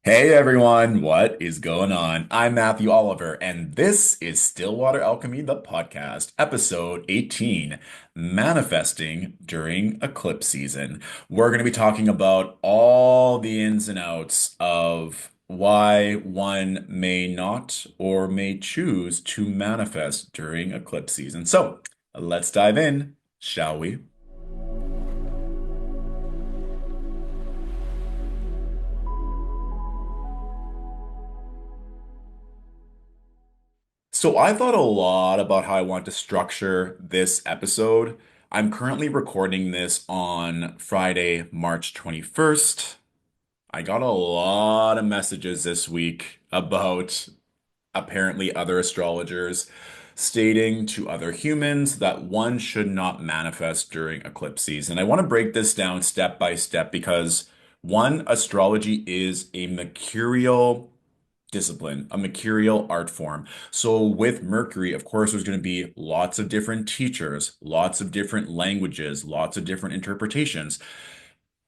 Hey everyone, what is going on? I'm Matthew Oliver, and this is Stillwater Alchemy, the podcast, episode 18, Manifesting During Eclipse Season. We're going to be talking about all the ins and outs of why one may not or may choose to manifest during eclipse season. So let's dive in, shall we? So I thought a lot about how I want to structure this episode. I'm currently recording this on Friday, March 21st. I got a lot of messages this week about apparently other astrologers stating to other humans that one should not manifest during eclipse season. I want to break this down step by step because one, astrology is a mercurial discipline, a mercurial art form. So with Mercury, of course, there's going to be lots of different teachers, lots of different languages, lots of different interpretations,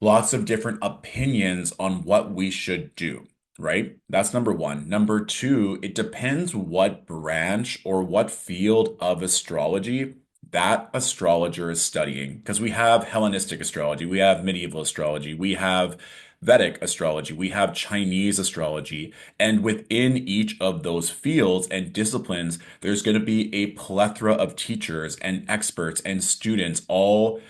lots of different opinions on what we should do, right? That's number one. Number two, it depends what branch or what field of astrology that astrologer is studying. Because we have Hellenistic astrology, we have medieval astrology, we have Vedic astrology, we have Chinese astrology, and within each of those fields and disciplines, there's going to be a plethora of teachers and experts and students all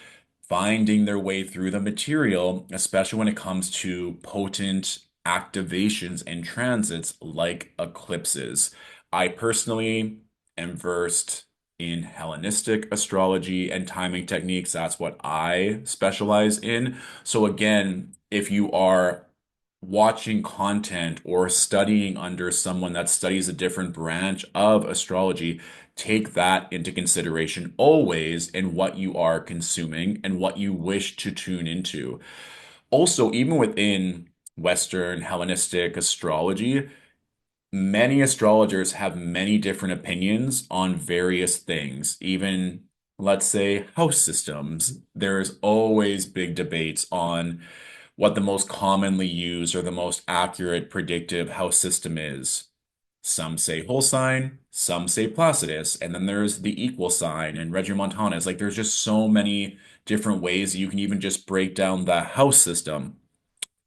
finding their way through the material, especially when it comes to potent activations and transits like eclipses. I personally am versed in Hellenistic astrology and timing techniques. That's what I specialize in. So again, if you are watching content or studying under someone that studies a different branch of astrology, take that into consideration always in what you are consuming and what you wish to tune into. Also, even within Western Hellenistic astrology, many astrologers have many different opinions on various things, even let's say house systems. There's always big debates on what the most commonly used or the most accurate predictive house system is. Some say whole sign, some say Placidus, and then there's the equal sign and Regiomontanus. Like there's just so many different ways you can even just break down the house system.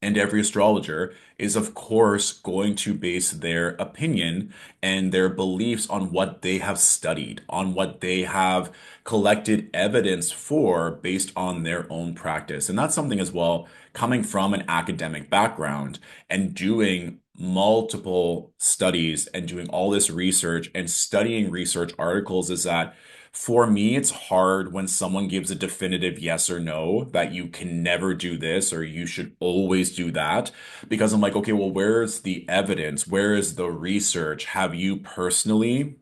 And every astrologer is, of course, going to base their opinion and their beliefs on what they have studied, on what they have collected evidence for based on their own practice. And that's something as well, coming from an academic background and doing multiple studies and doing all this research and studying research articles, is that for me, it's hard when someone gives a definitive yes or no that you can never do this or you should always do that. Because I'm like, okay, well, where's the evidence? Where is the research? Have you personally,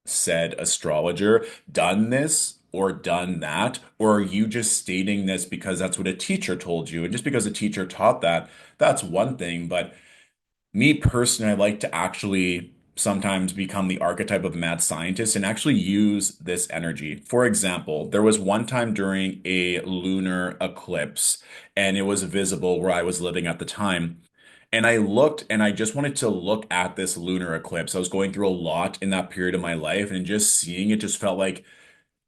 said astrologer, done this or done that? Or are you just stating this because that's what a teacher told you? And just because a teacher taught that, that's one thing. But me personally, I like to actually sometimes become the archetype of mad scientist and actually use this energy. For example, there was one time during a lunar eclipse, and it was visible where I was living at the time. And I looked and I just wanted to look at this lunar eclipse. I was going through a lot in that period of my life, and just seeing it just felt like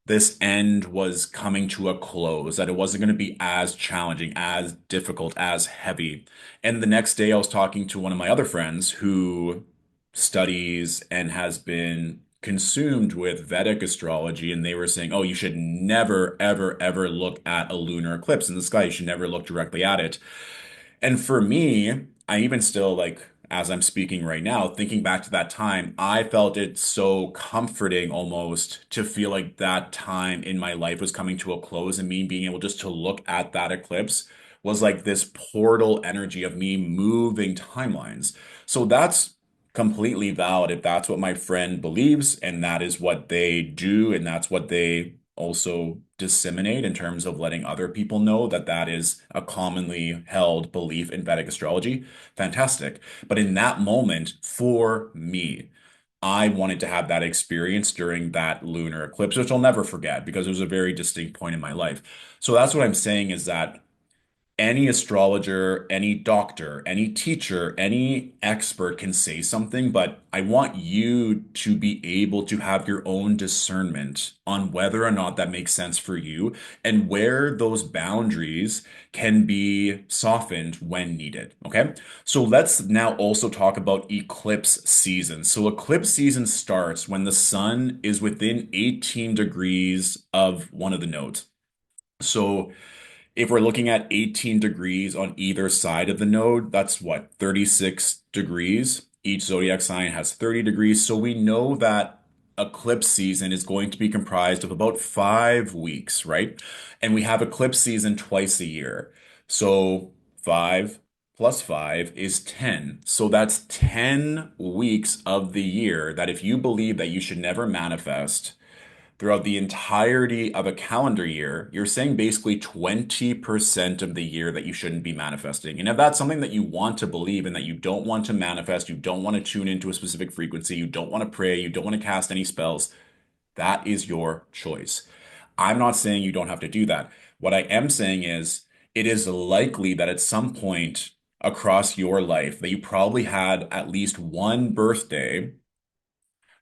this end was coming to a close, that it wasn't going to be as challenging, as difficult, as heavy. And the next day, I was talking to one of my other friends who studies and has been consumed with Vedic astrology, and they were saying, oh, you should never, ever, ever look at a lunar eclipse in the sky. You should never look directly at it. And for me, I even still like, as I'm speaking right now, thinking back to that time, I felt it so comforting almost to feel like that time in my life was coming to a close, and me being able just to look at that eclipse was like this portal energy of me moving timelines. So that's completely valid if that's what my friend believes and that is what they do and that's what they also disseminate in terms of letting other people know that that is a commonly held belief in Vedic astrology. Fantastic. But in that moment, for me, I wanted to have that experience during that lunar eclipse, which I'll never forget because it was a very distinct point in my life. So that's what I'm saying, is that any astrologer, any doctor, any teacher, any expert can say something, but I want you to be able to have your own discernment on whether or not that makes sense for you and where those boundaries can be softened when needed. Okay. So let's now also talk about eclipse season. So eclipse season starts when the sun is within 18 degrees of one of the nodes. So if we're looking at 18 degrees on either side of the node, that's what, 36 degrees. Each zodiac sign has 30 degrees. So we know that eclipse season is going to be comprised of about 5 weeks, right? And we have eclipse season twice a year. So 5 plus 5 is 10. So that's 10 weeks of the year that if you believe that you should never manifest, throughout the entirety of a calendar year, you're saying basically 20% of the year that you shouldn't be manifesting. And if that's something that you want to believe and that you don't want to manifest, you don't want to tune into a specific frequency, you don't want to pray, you don't want to cast any spells, that is your choice. I'm not saying you don't have to do that. What I am saying is it is likely that at some point across your life that you probably had at least one birthday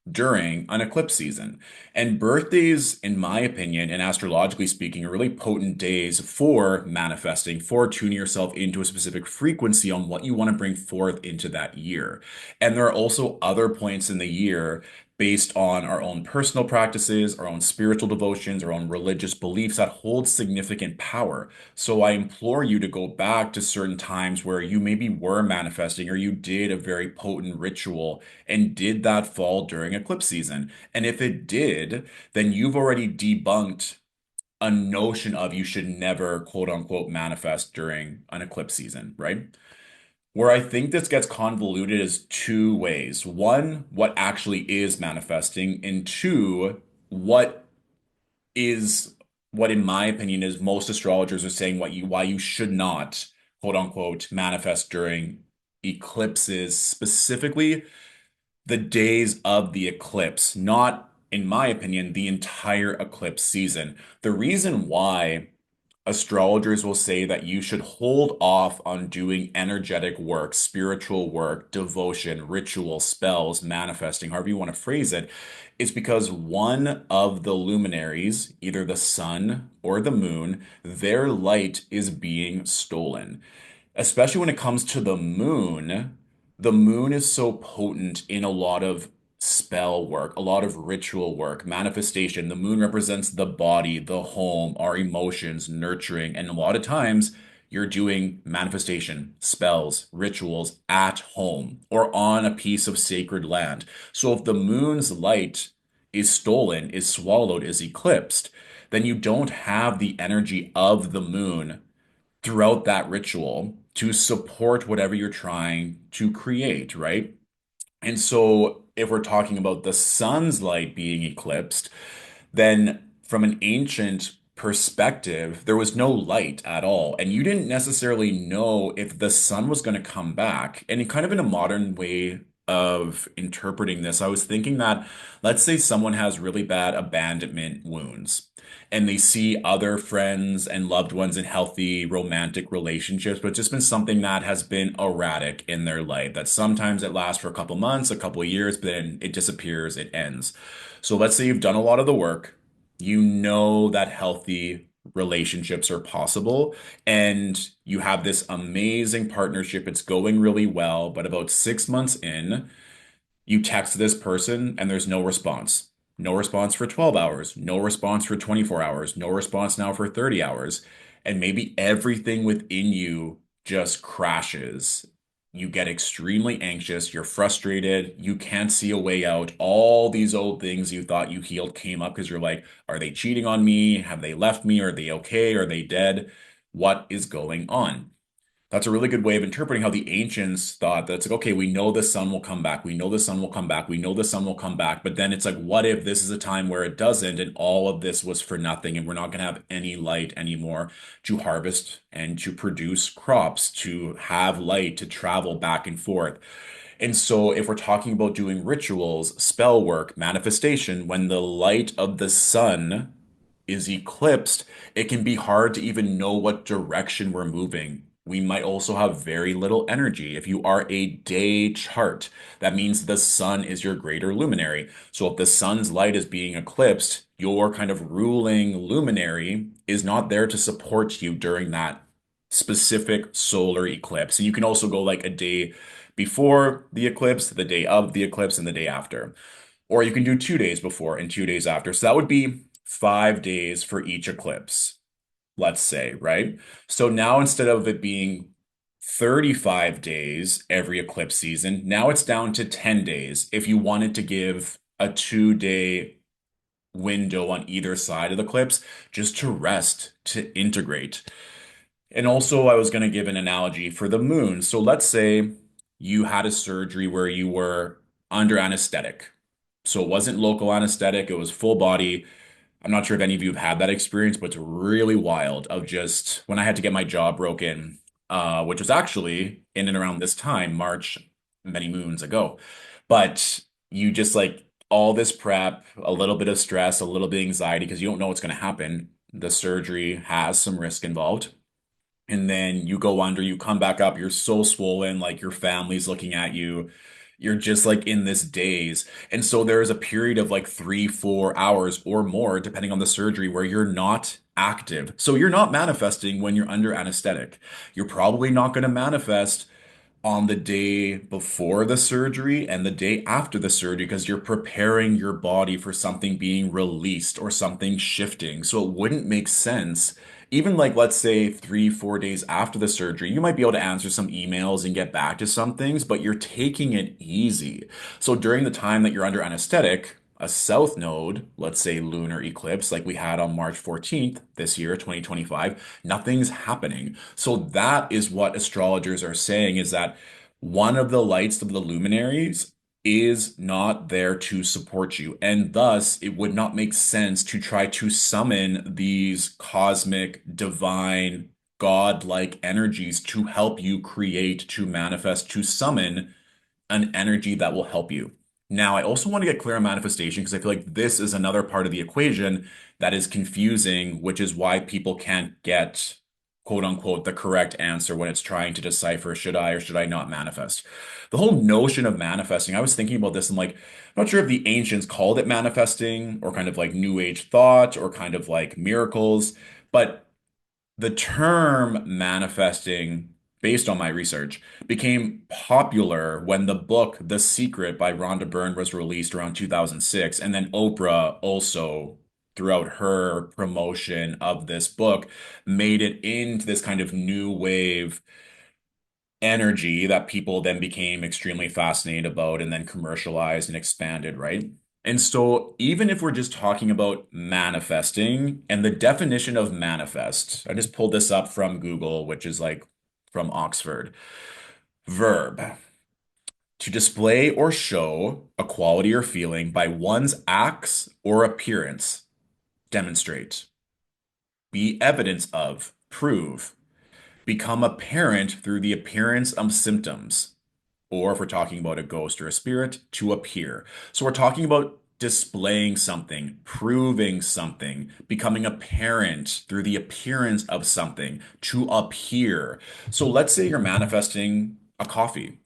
during an eclipse season. And birthdays, in my opinion, and astrologically speaking, are really potent days for manifesting, for tuning yourself into a specific frequency on what you want to bring forth into that year. And there are also other points in the year based on our own personal practices, our own spiritual devotions, our own religious beliefs that hold significant power. So I implore you to go back to certain times where you maybe were manifesting or you did a very potent ritual and did that fall during eclipse season? And if it did, then you've already debunked a notion of you should never quote unquote manifest during an eclipse season, right? Where I think this gets convoluted is two ways. One, what actually is manifesting, and two, what is what in my opinion is most astrologers are saying why you should not quote unquote manifest during eclipses, specifically the days of the eclipse, not, in my opinion, the entire eclipse season. The reason why astrologers will say that you should hold off on doing energetic work, spiritual work, devotion, ritual, spells, manifesting, however you want to phrase it, is because one of the luminaries, either the sun or the moon, their light is being stolen, especially when it comes to the moon is so potent in a lot of spell work, a lot of ritual work, manifestation. The moon represents the body, the home, our emotions, nurturing. And a lot of times you're doing manifestation, spells, rituals at home or on a piece of sacred land. So if the moon's light is stolen, is swallowed, is eclipsed, then you don't have the energy of the moon throughout that ritual to support whatever you're trying to create, right? And so, if we're talking about the sun's light being eclipsed, then from an ancient perspective, there was no light at all. And you didn't necessarily know if the sun was going to come back. And kind of in a modern way of interpreting this, I was thinking that let's say someone has really bad abandonment wounds and they see other friends and loved ones in healthy romantic relationships, but it's just been something that has been erratic in their life. That sometimes it lasts for a couple months, a couple of years, but then it disappears, it ends. So let's say you've done a lot of the work, you know that healthy relationships are possible, and you have this amazing partnership. It's going really well, but about 6 months in, you text this person and there's no response. No response for 12 hours, no response for 24 hours, no response now for 30 hours. And maybe everything within you just crashes. You get extremely anxious, you're frustrated, you can't see a way out. All these old things you thought you healed came up because you're like, are they cheating on me? Have they left me? Are they okay? Are they dead? What is going on? That's a really good way of interpreting how the ancients thought that it's like, okay, we know the sun will come back. We know the sun will come back. We know the sun will come back. But then it's like, what if this is a time where it doesn't and all of this was for nothing and we're not going to have any light anymore to harvest and to produce crops, to have light, to travel back and forth. And so if we're talking about doing rituals, spell work, manifestation, when the light of the sun is eclipsed, it can be hard to even know what direction we're moving. We might also have very little energy. If you are a day chart, that means the sun is your greater luminary. So if the sun's light is being eclipsed, your kind of ruling luminary is not there to support you during that specific solar eclipse. And you can also go like a day before the eclipse, the day of the eclipse, and the day after. Or you can do 2 days before and 2 days after. So that would be 5 days for each eclipse, let's say, right? So now instead of it being 35 days every eclipse season, now it's down to 10 days if you wanted to give a 2 day window on either side of the eclipse just to rest, to integrate. And also, I was going to give an analogy for the moon. So let's say you had a surgery where you were under anesthetic. So it wasn't local anesthetic, it was full body. I'm not sure if any of you have had that experience, but it's really wild of just when I had to get my jaw broken, which was actually in and around this time, March, many moons ago. But you just like all this prep, a little bit of stress, a little bit of anxiety because you don't know what's going to happen. The surgery has some risk involved. And then you go under, you come back up, you're so swollen, like your family's looking at you. You're just like in this daze. And so there's a period of like 3, 4 hours or more, depending on the surgery, where you're not active. So you're not manifesting when you're under anesthetic. You're probably not going to manifest on the day before the surgery and the day after the surgery because you're preparing your body for something being released or something shifting. So it wouldn't make sense. Even like, let's say 3, 4 days after the surgery, you might be able to answer some emails and get back to some things, but you're taking it easy. So during the time that you're under anesthetic, a south node, let's say lunar eclipse, like we had on March 14th this year, 2025, nothing's happening. So that is what astrologers are saying is that one of the lights of the luminaries is not there to support you. And thus, it would not make sense to try to summon these cosmic, divine, godlike energies to help you create, to manifest, to summon an energy that will help you. Now, I also want to get clear on manifestation because I feel like this is another part of the equation that is confusing, which is why people can't get quote unquote the correct answer when it's trying to decipher should I or should I not manifest. The whole notion of manifesting, I was thinking about this and like, I'm not sure if the ancients called it manifesting or kind of like new age thought or kind of like miracles, but the term manifesting, based on my research, became popular when the book The Secret by Rhonda Byrne was released around 2006. And then Oprah also, throughout her promotion of this book, made it into this kind of new wave energy that people then became extremely fascinated about and then commercialized and expanded, right? And so, even if we're just talking about manifesting and the definition of manifest, I just pulled this up from Google, which is like from Oxford. Verb, to display or show a quality or feeling by one's acts or appearance, demonstrate, be evidence of, prove, become apparent through the appearance of symptoms. Or if we're talking about a ghost or a spirit, to appear. So we're talking about displaying something, proving something, becoming apparent through the appearance of something, to appear. So let's say you're manifesting a coffee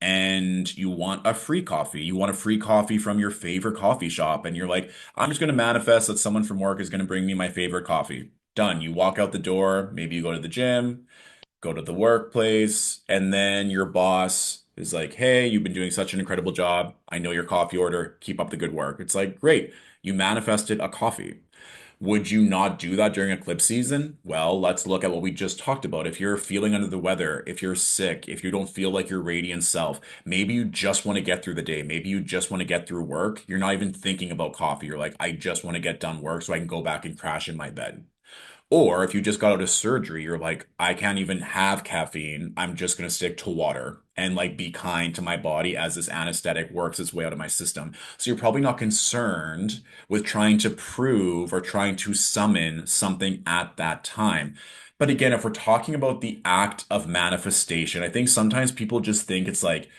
and you want a free coffee. You want a free coffee from your favorite coffee shop. And you're like, I'm just going to manifest that someone from work is going to bring me my favorite coffee. Done. You walk out the door. Maybe you go to the gym, go to the workplace, and then your boss is like, hey, you've been doing such an incredible job. I know your coffee order. Keep up the good work. It's like, great. You manifested a coffee. Would you not do that during eclipse season? Well, let's look at what we just talked about. If you're feeling under the weather, if you're sick, if you don't feel like your radiant self, maybe you just want to get through the day. Maybe you just want to get through work. You're not even thinking about coffee. You're like, I just want to get done work so I can go back and crash in my bed. Or if you just got out of surgery, you're like, I can't even have caffeine. I'm just going to stick to water and like be kind to my body as this anesthetic works its way out of my system. So you're probably not concerned with trying to prove or trying to summon something at that time. But again, if we're talking about the act of manifestation, I think sometimes people just think it's like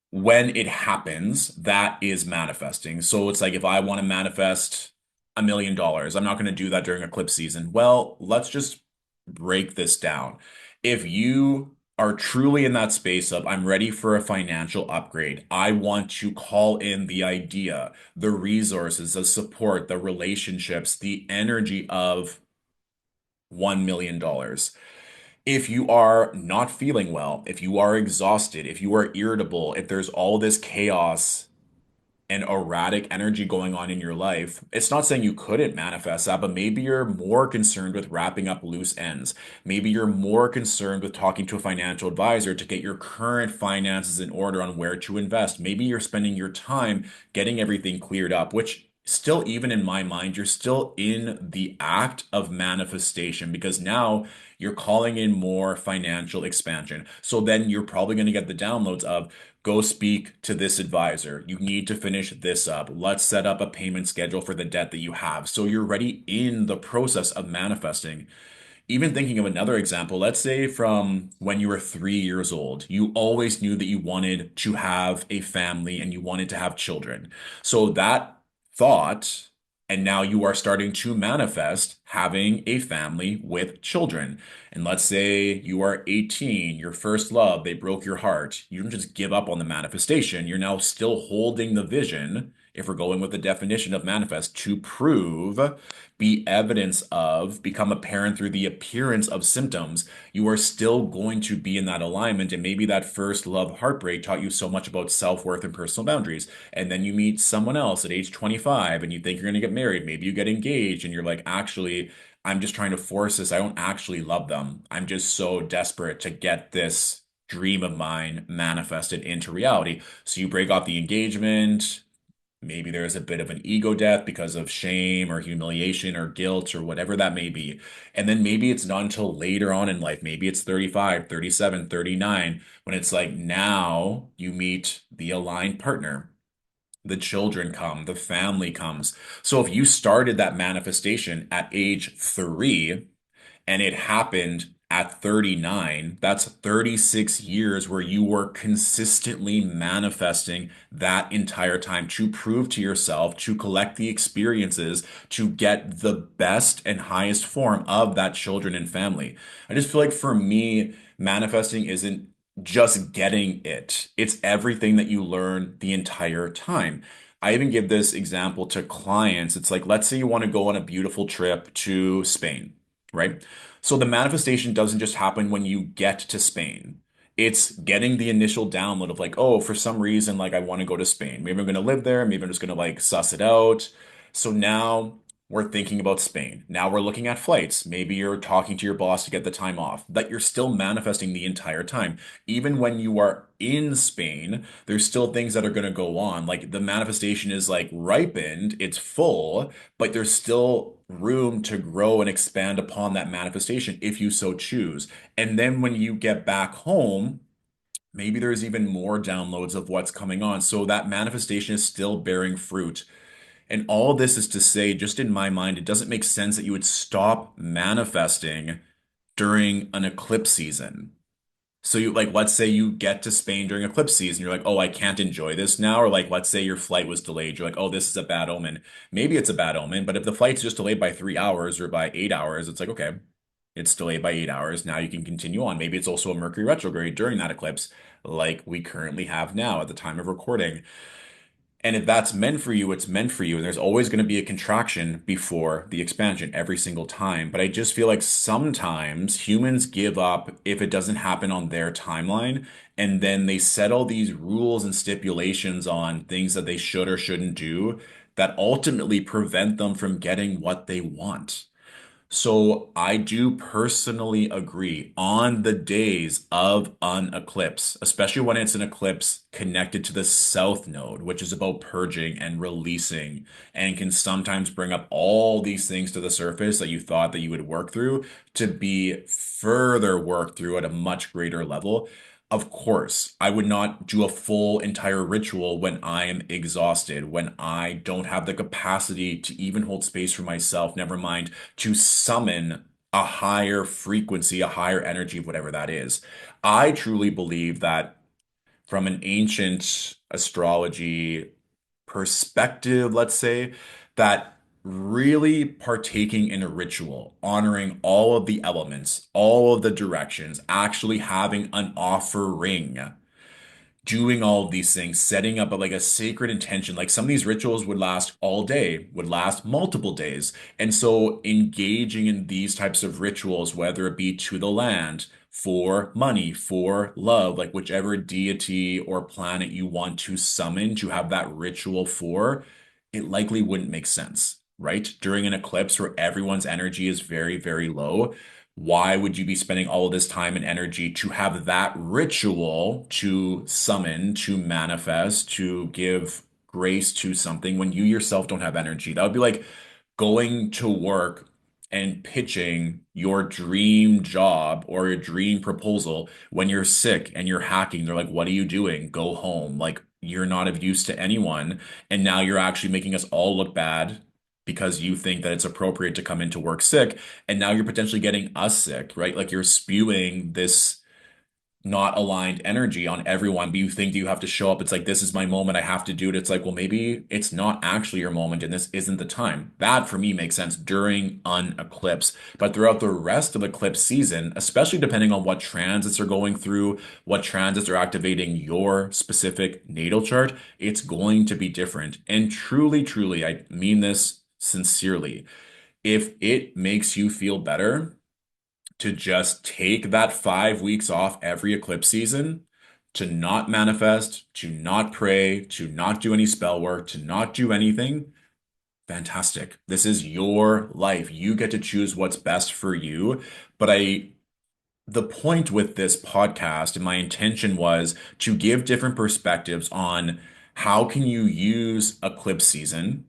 when it happens, that is manifesting. So it's like if I want to manifest $1 million. I'm not going to do that during eclipse season. Well, let's just break this down. If you are truly in that space of, I'm ready for a financial upgrade, I want to call in the idea, the resources, the support, the relationships, the energy of $1 million. If you are not feeling well, if you are exhausted, if you are irritable, if there's all this chaos and erratic energy going on in your life, it's not saying you couldn't manifest that, but maybe you're more concerned with wrapping up loose ends. Maybe you're more concerned with talking to a financial advisor to get your current finances in order on where to invest. Maybe you're spending your time getting everything cleared up, which still, even in my mind, you're still in the act of manifestation because now you're calling in more financial expansion. So then you're probably going to get the downloads of, go speak to this advisor. You need to finish this up. Let's set up a payment schedule for the debt that you have. So you're already in the process of manifesting. Even thinking of another example, let's say from when you were 3 years old, you always knew that you wanted to have a family and you wanted to have children. So that thought, and now you are starting to manifest having a family with children. And let's say you are 18, your first love, they broke your heart. You don't just give up on the manifestation. You're now still holding the vision, if we're going with the definition of manifest, to prove, be evidence of, become apparent through the appearance of symptoms, you are still going to be in that alignment. And maybe that first love heartbreak taught you so much about self-worth and personal boundaries. And then you meet someone else at age 25 and you think you're going to get married. Maybe you get engaged and you're like, actually, I'm just trying to force this. I don't actually love them. I'm just so desperate to get this dream of mine manifested into reality. So you break off the engagement. Maybe there's a bit of an ego death because of shame or humiliation or guilt or whatever that may be. And then maybe it's not until later on in life, maybe it's 35, 37, 39, when it's like now you meet the aligned partner. The children come, the family comes. So if you started that manifestation at age 3, and it happened at 39, that's 36 years where you were consistently manifesting that entire time to prove to yourself, to collect the experiences, to get the best and highest form of that children and family. I just feel like for me, manifesting isn't just getting it. It's everything that you learn the entire time. I even give this example to clients. It's like, let's say you want to go on a beautiful trip to Spain, right? So the manifestation doesn't just happen when you get to Spain. It's getting the initial download of like, oh, for some reason, like I want to go to Spain. Maybe I'm going to live there. Maybe I'm just going to like suss it out. So now we're thinking about Spain. Now we're looking at flights. Maybe you're talking to your boss to get the time off. That you're still manifesting the entire time. Even when you are in Spain, there's still things that are going to go on. Like the manifestation is like ripened, it's full, but there's still room to grow and expand upon that manifestation if you so choose. And then when you get back home, maybe there's even more downloads of what's coming on. So that manifestation is still bearing fruit. And all this is to say, just in my mind, it doesn't make sense that you would stop manifesting during an eclipse season. So you like, let's say you get to Spain during eclipse season, you're like, oh, I can't enjoy this now. Or like, let's say your flight was delayed. You're like, oh, this is a bad omen. Maybe it's a bad omen, but if the flight's just delayed by 3 hours or by 8 hours, it's like, okay, it's delayed by 8 hours. Now you can continue on. Maybe it's also a Mercury retrograde during that eclipse, like we currently have now at the time of recording. And if that's meant for you, it's meant for you. And there's always going to be a contraction before the expansion every single time. But I just feel like sometimes humans give up if it doesn't happen on their timeline. And then they settle these rules and stipulations on things that they should or shouldn't do that ultimately prevent them from getting what they want. So I do personally agree on the days of an eclipse, especially when it's an eclipse connected to the south node, which is about purging and releasing and can sometimes bring up all these things to the surface that you thought that you would work through to be further worked through at a much greater level. Of course, I would not do a full entire ritual when I am exhausted, when I don't have the capacity to even hold space for myself, never mind to summon a higher frequency, a higher energy, whatever that is. I truly believe that from an ancient astrology perspective, let's say, that really partaking in a ritual, honoring all of the elements, all of the directions, actually having an offering, doing all of these things, setting up like a sacred intention. Like some of these rituals would last all day, would last multiple days. And so engaging in these types of rituals, whether it be to the land, for money, for love, like whichever deity or planet you want to summon to have that ritual for, it likely wouldn't make sense, right? During an eclipse where everyone's energy is very, very low, why would you be spending all of this time and energy to have that ritual to summon, to manifest, to give grace to something when you yourself don't have energy? That would be like going to work and pitching your dream job or your dream proposal when you're sick and you're hacking. They're like, what are you doing? Go home. Like, you're not of use to anyone. And now you're actually making us all look bad because you think that it's appropriate to come into work sick. And now you're potentially getting us sick, right? Like you're spewing this not aligned energy on everyone, but you think you have to show up. It's like, this is my moment. I have to do it. It's like, well, maybe it's not actually your moment and this isn't the time. That for me makes sense during an eclipse. But throughout the rest of eclipse season, especially depending on what transits are going through, what transits are activating your specific natal chart, it's going to be different. And truly, truly, I mean this sincerely. If it makes you feel better, to just take that 5 weeks off every eclipse season, to not manifest, to not pray, to not do any spell work, to not do anything, fantastic. This is your life. You get to choose what's best for you. But the point with this podcast and my intention was to give different perspectives on how can you use eclipse season,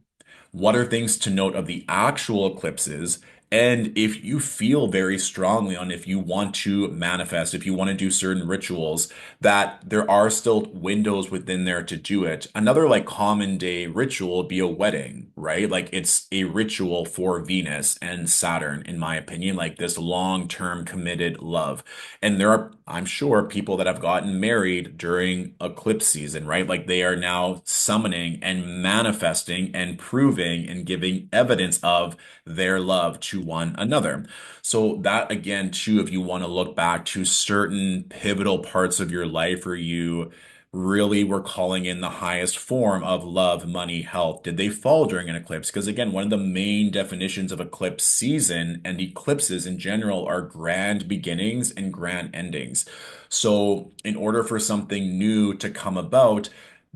what are things to note of the actual eclipses? And if you feel very strongly on if you want to manifest, if you want to do certain rituals, that there are still windows within there to do it. Another like common day ritual would be a wedding, right? Like it's a ritual for Venus and Saturn, in my opinion, like this long-term committed love. And there are, I'm sure, people that have gotten married during eclipse season, right? Like they are now summoning and manifesting and proving and giving evidence of their love to one another. So that again, too, if you want to look back to certain pivotal parts of your life where you really were calling in the highest form of love, money, health, did they fall during an eclipse? Because again, one of the main definitions of eclipse season and eclipses in general are grand beginnings and grand endings. So in order for something new to come about,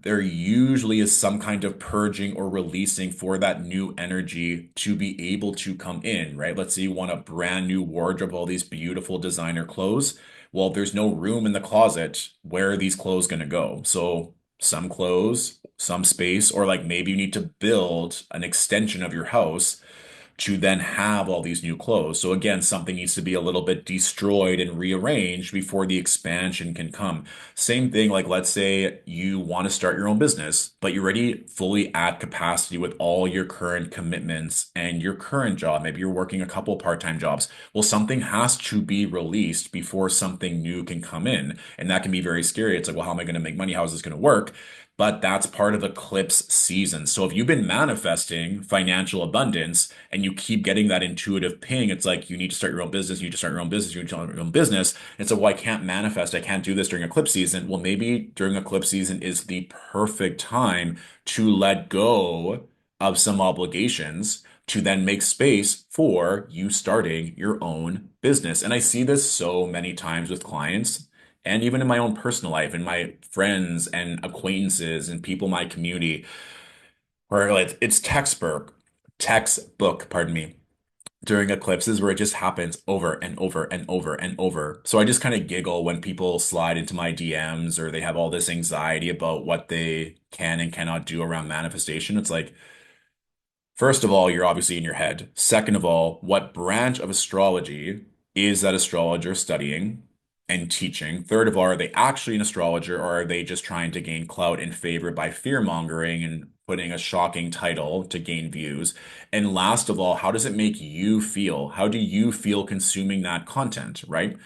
there usually is some kind of purging or releasing for that new energy to be able to come in, right? Let's say you want a brand new wardrobe, all these beautiful designer clothes. Well, there's no room in the closet. Where are these clothes going to go? So some clothes, some space, or like maybe you need to build an extension of your house to then have all these new clothes. So again, something needs to be a little bit destroyed and rearranged before the expansion can come. Same thing, like let's say you want to start your own business, but you're already fully at capacity with all your current commitments and your current job. Maybe you're working a couple part-time jobs. Well, something has to be released before something new can come in. And that can be very scary. It's like, well, how am I going to make money? How is this going to work? But that's part of eclipse season. So if you've been manifesting financial abundance and you keep getting that intuitive ping, it's like you need to start your own business, you need to start your own business, you need to start your own business. And so, well, I can't manifest, I can't do this during eclipse season. Well, maybe during eclipse season is the perfect time to let go of some obligations to then make space for you starting your own business. And I see this so many times with clients and even in my own personal life and my friends and acquaintances and people in my community where like it's textbook, pardon me, during eclipses where it just happens over and over and over and over. So I just kind of giggle when people slide into my DMs or they have all this anxiety about what they can and cannot do around manifestation. It's like, first of all, you're obviously in your head. Second of all, what branch of astrology is that astrologer studying and teaching? Third of all, are they actually an astrologer or are they just trying to gain clout and favor by fear mongering and putting a shocking title to gain views? And last of all, how does it make you feel? How do you feel consuming that content, right?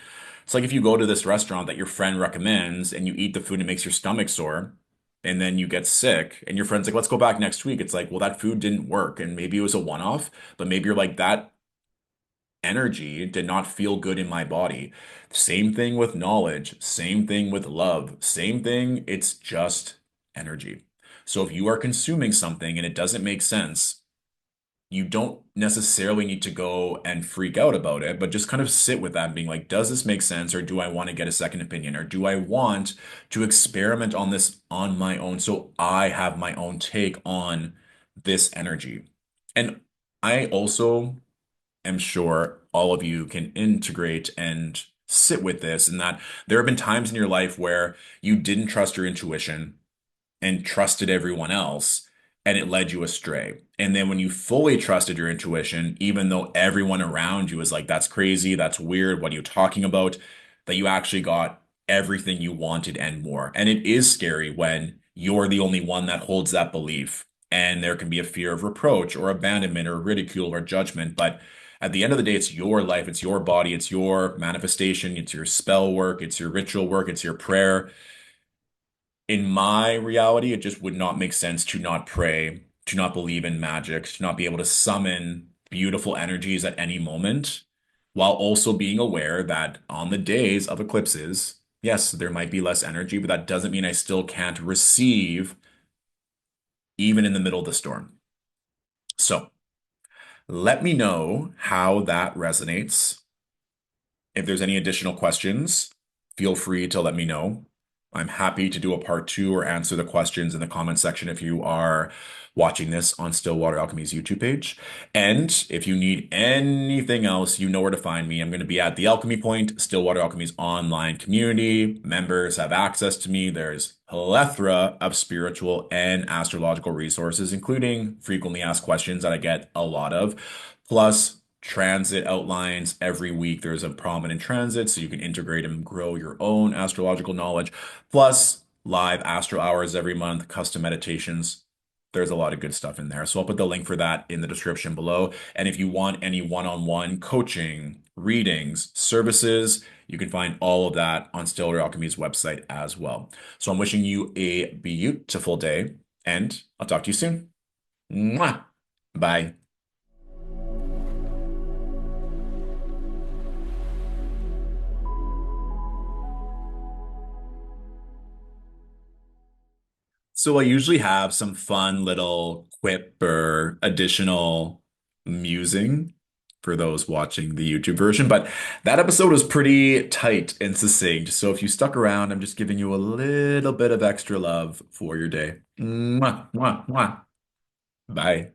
It's like if you go to this restaurant that your friend recommends and you eat the food and it makes your stomach sore. and then you get sick and your friend's like, let's go back next week. It's like, well, that food didn't work. And maybe it was a one-off, but maybe you're like, that energy did not feel good in my body. Same thing with knowledge, same thing with love, same thing. It's just energy. So if you are consuming something and it doesn't make sense, you don't necessarily need to go and freak out about it, but just kind of sit with that and being like, does this make sense? Or do I want to get a second opinion? Or do I want to experiment on this on my own so I have my own take on this energy? And I also am sure all of you can integrate and sit with this, and that there have been times in your life where you didn't trust your intuition and trusted everyone else, and it led you astray. And then when you fully trusted your intuition, even though everyone around you was like, that's crazy, that's weird, what are you talking about? That you actually got everything you wanted and more. And it is scary when you're the only one that holds that belief. And there can be a fear of reproach or abandonment or ridicule or judgment. But at the end of the day, it's your life, it's your body, it's your manifestation, it's your spell work, it's your ritual work, it's your prayer. In my reality, it just would not make sense to not pray, to not believe in magic, to not be able to summon beautiful energies at any moment, while also being aware that on the days of eclipses, yes, there might be less energy, but that doesn't mean I still can't receive even in the middle of the storm. So let me know how that resonates. If there's any additional questions, feel free to let me know. I'm happy to do a part two or answer the questions in the comment section if you are watching this on Stillwater Alchemy's YouTube page. And if you need anything else, you know where to find me. I'm going to be at the Alchemy Point, Stillwater Alchemy's online community. Members have access to me. There's a plethora of spiritual and astrological resources, including frequently asked questions that I get a lot of, plus transit outlines every week. There's a prominent transit, so you can integrate and grow your own astrological knowledge. Plus, live astro hours every month, custom meditations. There's a lot of good stuff in there. So I'll put the link for that in the description below. And if you want any one-on-one coaching, readings, services, you can find all of that on Stillwater Alchemy's website as well. So I'm wishing you a beautiful day, and I'll talk to you soon. Mwah! Bye. So I usually have some fun little quip or additional musing for those watching the YouTube version, but that episode was pretty tight and succinct. So if you stuck around, I'm just giving you a little bit of extra love for your day. Mwah, mwah, mwah. Bye.